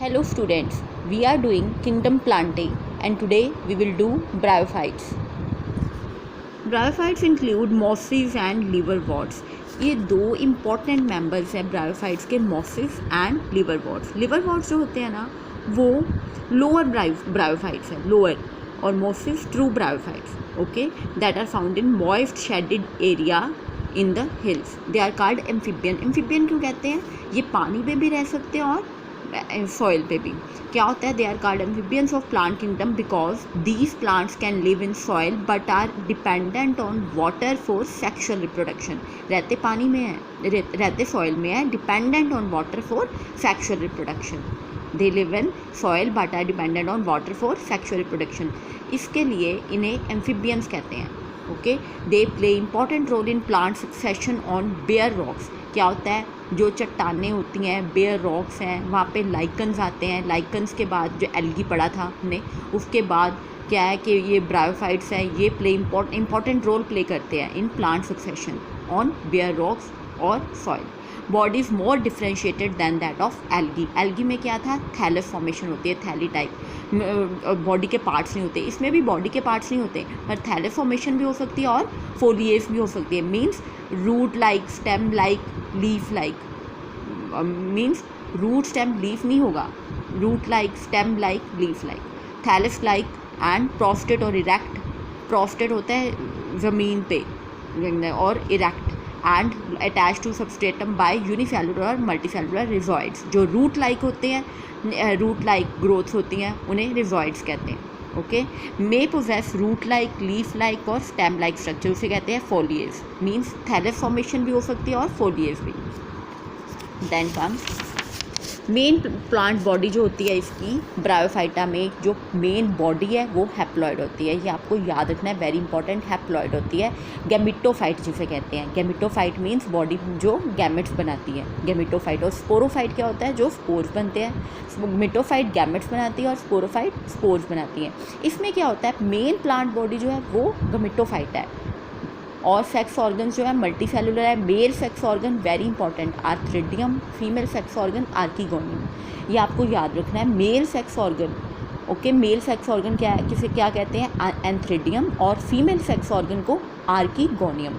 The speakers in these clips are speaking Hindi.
Hello students, we are doing Kingdom Plantae and today we will do bryophytes. Bryophytes include mosses and liverworts. ये दो important members हैं bryophytes के, mosses and liverworts. liverworts जो होते हैं ना वो lower bryophytes हैं, lower, और mosses true bryophytes, okay, that are found in moist shaded area in the hills. They are called amphibian. amphibian क्यों कहते हैं? ये पानी पे भी रह सकते हैं और सॉइल पे भी. क्या होता है? They are called amphibians of plant kingdom because these plants can live in soil but are dependent on water for sexual reproduction. रहते पानी में है, रहते सॉइल में है, dependent on water for sexual reproduction. They live in soil but are dependent on water for sexual reproduction. इसके लिए इन्हें एम्फिबियंस कहते हैं. Okay, they play important role in plant succession on bare rocks. क्या होता है? जो चट्टानें होती हैं, बेयर रॉक्स हैं, वहाँ पे लाइकन्स आते हैं. लाइकन्स के बाद जो एल्गी पड़ा था हमने, उसके बाद क्या है कि ये ब्रायोफाइट्स हैं, ये प्ले इंपॉर्टेंट रोल प्ले करते हैं in plant succession on bare rocks और soil. Body is more differentiated than that of algae. Algae में क्या था? थैलस फॉर्मेशन होती है, थैली टाइप. बॉडी के पार्ट्स नहीं होते. इसमें भी बॉडी के पार्ट्स नहीं होते, पर थैलस फॉर्मेशन भी हो सकती है और फोलिएज भी हो सकती है. Means root like, stem like, leaf like. Means root stem leaf नहीं होगा, root like, stem like, leaf like. Thallus like and prostrate और इरेक्ट. प्रोस्टेट होता है ज़मीन पे और erect and attach to substratum by unicellular और मल्टीसेलुलर रिजॉइड्स. जो रूट लाइक होते हैं, रूट लाइक ग्रोथ होती हैं, उन्हें रिजॉइड्स कहते हैं. Okay, may possess root like, leaf like और स्टेम लाइक स्ट्रक्चर, उसे कहते हैं फोलिएज. मीन्स थैलस फॉर्मेशन भी हो सकती है और फोलिएज भी. Then comes main plant body जो होती है इसकी ब्रायोफाइटा में, जो मेन बॉडी है वो हैप्लॉइड होती है. ये आपको याद रखना है, वेरी इंपॉर्टेंट. हैप्लॉइड होती है. गैमेटोफाइट जिसे कहते हैं. गैमेटोफाइट मीन्स बॉडी जो गैमेट्स बनाती है, गैमेटोफाइट. और स्पोरोफाइट क्या होता है? जो स्पोर्स बनते हैं. मिटोफाइट गैमेट्स बनाती है और स्पोरोफाइट स्पोर्स बनाती है. इसमें क्या होता है? मेन प्लांट बॉडी जो है वो गैमेटोफाइट है और सेक्स ऑर्गन्स जो है मल्टीसेलुलर है. Male sex organ very important antheridium, female sex organ archegonium. ये आपको याद रखना है. Male sex organ, okay, male sex organ क्या है, किसे क्या कहते हैं? एंथ्रिडियम. और फीमेल सेक्स ऑर्गन को आर्कीगोनियम.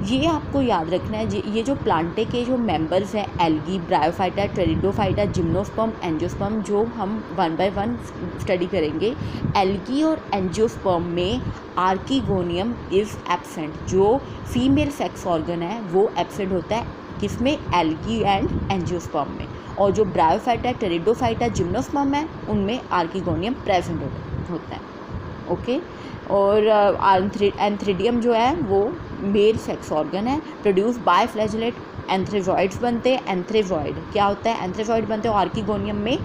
ये आपको याद रखना है. ये जो प्लांटे के जो मेंबर्स हैं, algae, bryophyta, pteridophyta, gymnosperm, angiosperm, जो हम 1 by 1 स्टडी करेंगे. एल्गी और एंजियोस्पर्म में आर्कीगोनियम इज़ एब्सेंट. जो फीमेल सेक्स ऑर्गन है वो एब्सेंट होता है. किसमें? एल्गी एंड एंजियोस्पर्म में. और जो ब्रायोफाइटा, टेरिडोफाइटा, जिम्नोस्पर्म है उनमें आर्कीगोनियम प्रेजेंट होता है. ओके, और एंथ्रिडियम जो है वो मेल सेक्स ऑर्गन है. प्रोड्यूस बाय फ्लैजेलेट एंथ्रेजॉइड्स बनते हैं. एंथ्रेजॉइड क्या होता है? एंथ्रेजॉइड बनते हैं. आर्कीगोनियम में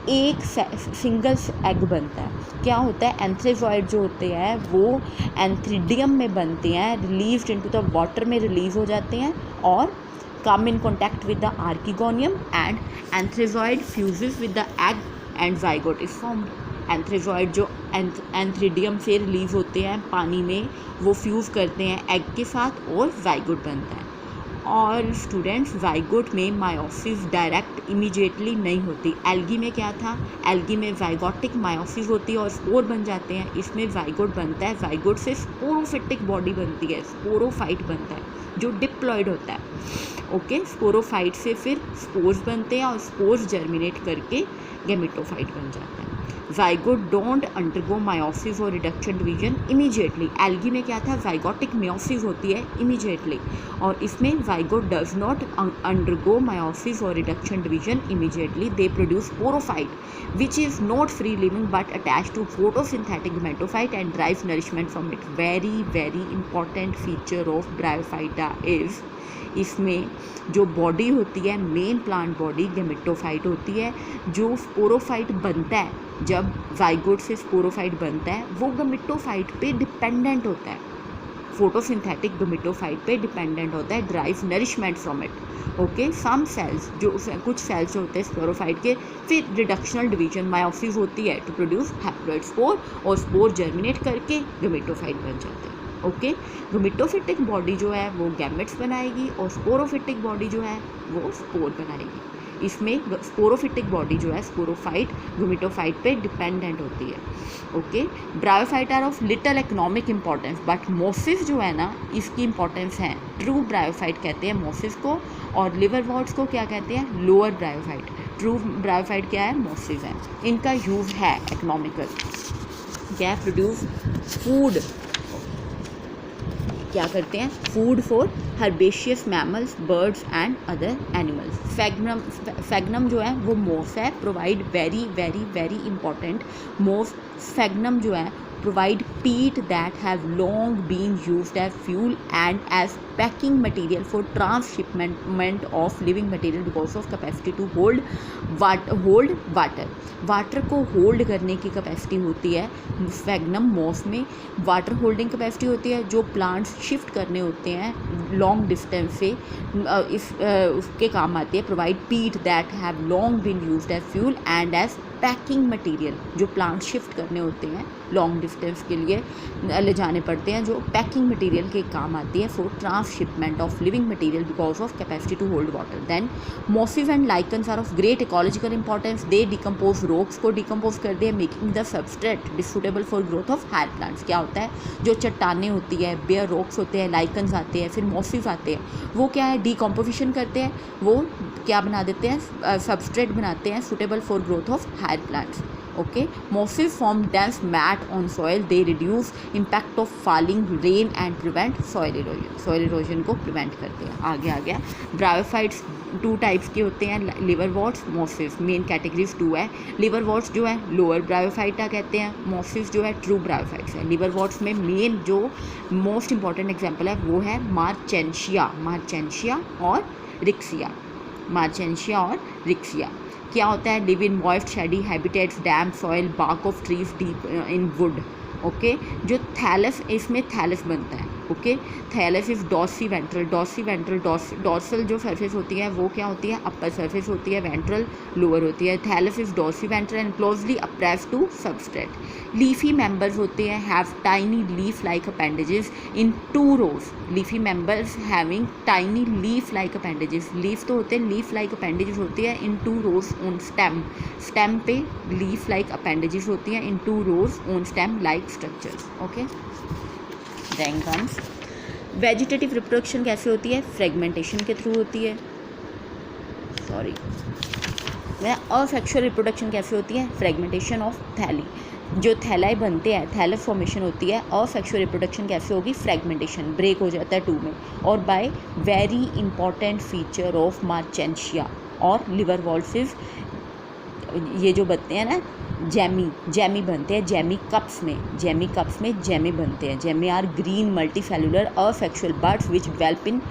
एक सिंगल एग बनता है. क्या होता है? एंथ्रेजॉइड जो होते हैं वो एंथ्रिडियम में बनते हैं, रिलीज्ड इनटू द वाटर में रिलीज हो जाते हैं और come in contact with the archegonium and anthrazoid fuses with the egg and zygote is formed. एंथ्रेजॉइड जो एंथ्रिडियम से रिलीज होते हैं पानी में, वो फ्यूज़ करते हैं एग के साथ और जाइगोट बनता है. और स्टूडेंट्स, जाइगोट में मायोसिस डायरेक्ट इमीडिएटली नहीं होती. एल्गी में क्या था? एल्गी में जाइगोटिक मायोसिस होती है और स्पोर बन जाते हैं. इसमें जाइगोट बनता है. जाइगोट से स्पोरोफिटिक बॉडी बनती है, स्पोरोफाइट बनता है जो डिप्लॉयड होता है. ओके, स्पोरोफाइट से फिर स्पोर्स बनते हैं और स्पोर्स जर्मिनेट करके गैमेटोफाइट बन जाता है. जाइगोट डोंट अंडरगो मायोसिस और रिडक्शन डिवीजन इमीडिएटली. एल्गी में क्या था? जाइगोटिक मायोसिस होती है इमीडिएटली और इसमें zygote does not undergo meiosis और reduction division immediately. They produce sporophyte which is not free living but attach to photosynthetic gametophyte and drives nourishment from it. Very important feature of bryophyta is, इसमें जो बॉडी होती है, मेन प्लांट बॉडी गैमेटोफाइट होती है. जो स्पोरोफाइट बनता है, जब जाइगोट से स्पोरोफाइट बनता है, वो गैमेटोफाइट पे डिपेंडेंट होता है, फोटोसिंथेटिक गैमेटोफाइट पे डिपेंडेंट होता है, derive nourishment from it. Okay, some cells, जो कुछ सेल्स होते हैं स्पोरोफाइट के, फिर रिडक्शनल डिवीजन मायोसिस होती है टू प्रोड्यूस हैप्लॉइड स्पोर और स्पोर जर्मिनेट करके गैमेटोफाइट बन जाते हैं. ओके, गैमेटोफिटिक बॉडी जो है वो गैमेट्स बनाएगी और स्पोरोफिटिक बॉडी जो है वो स्पोर बनाएगी. इसमें स्पोरोफिटिक बॉडी जो है स्पोरोफाइट गुमेटोफाइट पे डिपेंडेंट होती है। Okay, bryophyte are of little economic importance but mosses जो है ना इसकी इंपॉर्टेंस है। ट्रू ब्रायोफाइट कहते हैं मोसिस को, और लिवरवॉर्ट्स को क्या कहते हैं, लोअर ब्रायोफाइट। ट्रू ब्रायोफाइट क्या है, मोसिस है। इनका यूज़ है इकोनॉमिकल, क्या प्रोड्यूस फूड, क्या करते हैं, food for herbaceous mammals, birds and other animals. Sphagnum जो है वो मोस है, provide very very very important moss. Sphagnum जो है provide peat that have long been used as fuel and as packing material for transshipment of living material because of capacity to hold water को होल्ड करने की कैपेसिटी होती है फैगनम मॉस में। वाटर होल्डिंग कैपेसिटी होती है। जो प्लांट्स शिफ्ट करने होते हैं लॉन्ग डिस्टेंस से उसके काम आती है। Provide peat that have long been used as fuel and as packing material. जो प्लांट शिफ्ट करने होते हैं लॉन्ग डिस्टेंस के लिए ले जाने पड़ते हैं, जो पैकिंग मटेरियल के काम आती है for transhipment of living material because of capacity to hold water. Then mosses and lichens are of great ecological importance. They decompose rocks को डिकम्पोज कर दे making the substrate suitable for growth of higher plants. क्या होता है, जो चट्टानें होती है, बेयर रॉक्स होते हैं, लाइकन्स आते हैं, फिर मॉसिस आते हैं, वो क्या है, डिकम्पोजिशन करते हैं, वो क्या बना देते हैं, सबस्ट्रेट बनाते हैं suitable for growth of higher plants. Okay, mosses form dense mat on soil. They reduce impact of falling rain and prevent soil erosion. Soil erosion को प्रिवेंट करते हैं। आगे आ गया, ब्रायोफाइट्स 2 टाइप्स के होते हैं, लिवरवॉर्ट्स, मॉसिस। मेन कैटेगरीज 2 है। लिवरवॉर्ट्स जो है लोअर ब्रायोफाइटा कहते हैं, मॉसिस जो है ट्रू ब्रायोफाइट्स है। लिवरवॉर्ट्स में मेन जो मोस्ट इंपॉर्टेंट एग्जाम्पल है वो है मार्चेंशिया और रिक्सिया। मार्चेंशिया और रिक्सिया क्या होता है, live in moist shady habitats, damp soil, bark of trees, deep in wood. Okay, जो थैलस, इसमें थैलस बनता है। Okay, thallus is dorsiventral. Dorsal जो सरफेस होती है वो क्या होती है, अपर सरफेस होती है, वेंट्रल लोअर होती है। Thallus is dorsiventral and closely appressed to substrate. Leafy members होते हैं, have tiny leaf like appendages in 2 rows। Leafy members having tiny leaf like appendages. Leaf तो होते हैं, लीफ लाइक अपेंडेजेस होती है in 2 rows on stem. Stem पे लीफ लाइक अपेंडेजेस होती हैं in 2 rows on stem like structures. Okay, then comes vegetative reproduction. कैसे होती है, फ्रेगमेंटेशन के थ्रू होती है। असेक्सुअल रिप्रोडक्शन कैसे होती है, फ्रेगमेंटेशन ऑफ थैली। जो थैलाई बनते हैं, थैलस फॉर्मेशन होती है। असेक्सुअल रिप्रोडक्शन कैसे होगी, फ्रेगमेंटेशन, ब्रेक हो जाता है 2 में, और by very important feature of Marchantia और लिवरवॉल्ट्स। ये जो बनते हैं ना जैमी बनते हैं, जैमी कप्स में जैमी बनते हैं। Gemmae are green multicellular asexual buds which develop in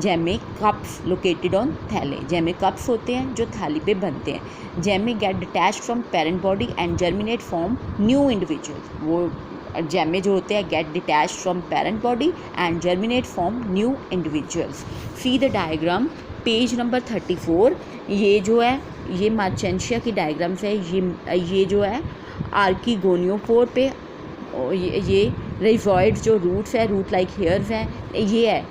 gemmae cups located on thalli. Gemmae cups होते हैं जो थैली पे बनते हैं। Gemmae get detached from parent body and germinate form new individual. वो जैमे जो होते हैं get detached from parent body and germinate form new individuals. See the diagram page number 34। ये जो है ये मार्चेंशिया की डायग्राम्स है। ये जो है आर्कीगोनियोपोर पे ये रिजॉइड जो रूट्स है, रूट लाइक हेयर्स हैं। ये है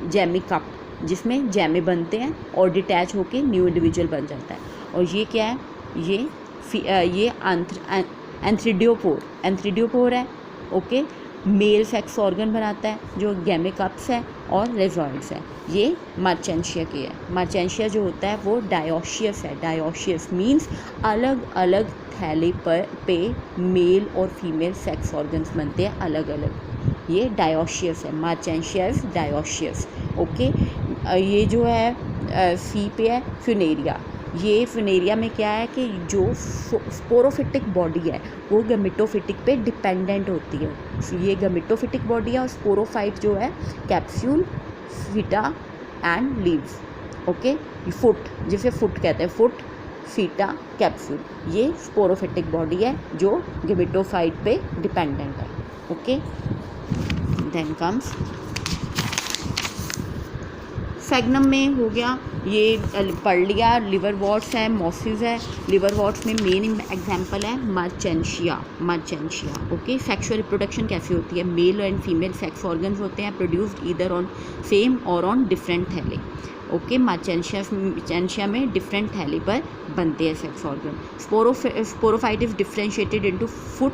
जैमी कप जिसमें जैमे बनते हैं और डिटैच होके न्यू इंडिविजुअल बन जाता है। और ये क्या है, ये एंथ्रिडियोपोर है। ओके, मेल सेक्स ऑर्गन बनाता है जो गैमेकप्स है और रेजॉइड्स है। ये मार्चेंशिया की है। मार्चेंशिया जो होता है वो डायोशियस है। डायोशियस मीन्स अलग अलग थैले पे मेल और फीमेल सेक्स ऑर्गन्स बनते हैं अलग अलग। ये डायोशियस है, मार्चेंशिया इज डायोशियस। ओके, ये जो है सी पे है फ्यूनेरिया। ये फिनेरिया में क्या है कि जो स्पोरोफिटिक बॉडी है वो गमेटोफिटिक पे डिपेंडेंट होती है। ये गमेटोफिटिक बॉडी है और स्पोरोफाइट जो है capsule, FITA and leaves. Okay, foot जिसे फुट कहते हैं, फुट, फीटा, कैप्सूल, ये स्पोरोफिटिक बॉडी है जो गमेटोफाइट पे डिपेंडेंट है। ओके, देन कम्स फैगनम में हो गया, ये पढ़ लिया। लिवरवॉर्ट्स है, मॉसिस है। लिवरवॉर्ट्स में मेन एग्जांपल है मार्चेंशिया। ओके, सेक्सुअल रिप्रोडक्शन कैसे होती है, male and female sex organs होते हैं प्रोड्यूस्ड ईदर ऑन सेम और on different thalli. Okay, Marchantia में डिफरेंट थैली पर बनते हैं sex organ. Sporophyte is differentiated into foot,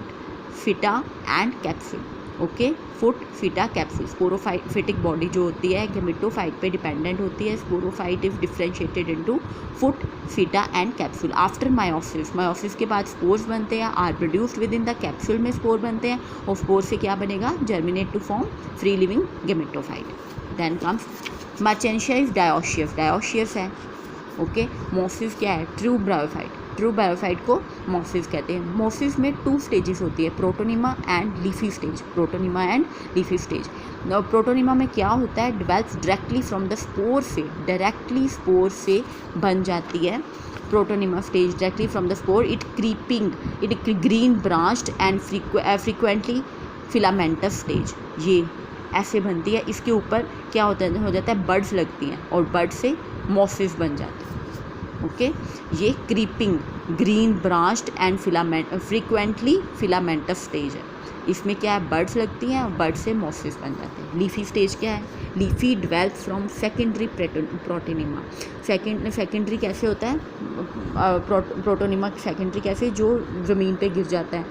seta and capsule. Okay, foot, seta, capsule. Sporophytic body जो होती है गैमेटोफाइट पे डिपेंडेंट होती है। Sporophyte is differentiated into foot, seta and capsule. After meiosis के बाद स्पोर्स बनते हैं, are produced with in the capsule में स्पोर बनते हैं, और स्पोर से क्या बनेगा, germinate to form free living gametophyte. Then comes Marchantia is dioecious है। ओके, मोसिस क्या है, ट्रू ब्रायोफाइट को मोसिस कहते हैं। मोसिस में 2 स्टेजेस होती है, protonema and leafy stage. Protonema में क्या होता है, डिवेल्प्स डायरेक्टली स्पोर से बन जाती है protonema stage. Directly from the spore it green branched and frequently filamentous stage. ये ऐसे बनती है। इसके ऊपर क्या हो जाता है, बड्स लगती हैं और बड से मोसिस बन जाते हैं। ओके, ये creeping green branched and frequently filamentous stage है। इसमें क्या है, बड्स लगती हैं और बड से मोसिस बन जाते हैं। लीफी स्टेज क्या है, leafy develops from secondary protonema. Secondary कैसे होता है, प्रोटोनिमा सेकेंडरी कैसे, जो ज़मीन पे गिर जाता है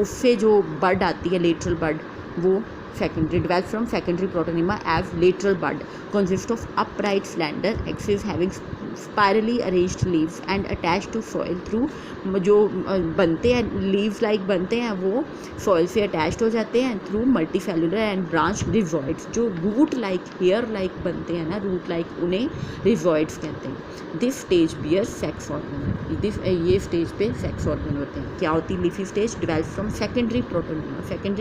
उससे जो बड आती है, लेटरल बड, वो secondary developed from secondary protonema as lateral bud, consist of upright slender axis having spirally arranged leaves and attached to soil through, जो बनते हैं leaves like बनते हैं वो soil से attached हो जाते हैं through multicellular and branched rhizoids। जो root like hair like बनते हैं ना, root like, उन्हें rhizoids कहते हैं। This stage bears sex organ। ये स्टेज पे सेक्स ऑर्गन होते हैं। क्या होती है leafy stage, develop from secondary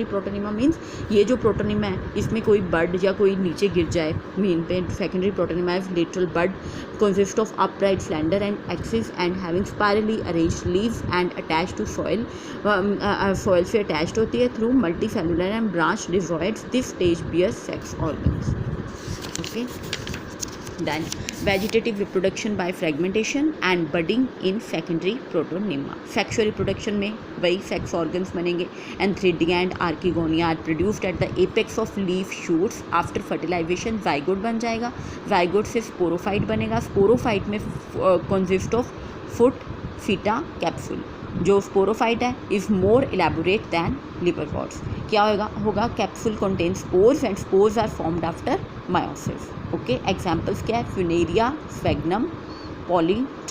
protonema means ये जो प्रोटोनिमा है इसमें कोई बड या कोई नीचे गिर जाए मीन पे। Secondary protonema is lateral bud, consist of upright slender and axis and having spirally arranged leaves and attached to soil. Soil से अटैच्ड होती है through multi cellular and branch rhizoids. This stage bears sex organs. Okay, then vegetative reproduction by fragmentation and budding in secondary protonema। sexual reproduction में वही sex organs बनेंगे। Antheridia and Archegonia are produced at the apex of leaf shoots। after fertilization zygote बन जाएगा, zygote से sporophyte बनेगा। sporophyte में consist of foot, feta, capsule। जो स्पोरोफाइट है is more elaborate than liverworts. क्या होगा, capsule contain spores and spores are formed after meiosis. Okay, examples क्या है, फ्यूनेरिया, स्फेग्नम,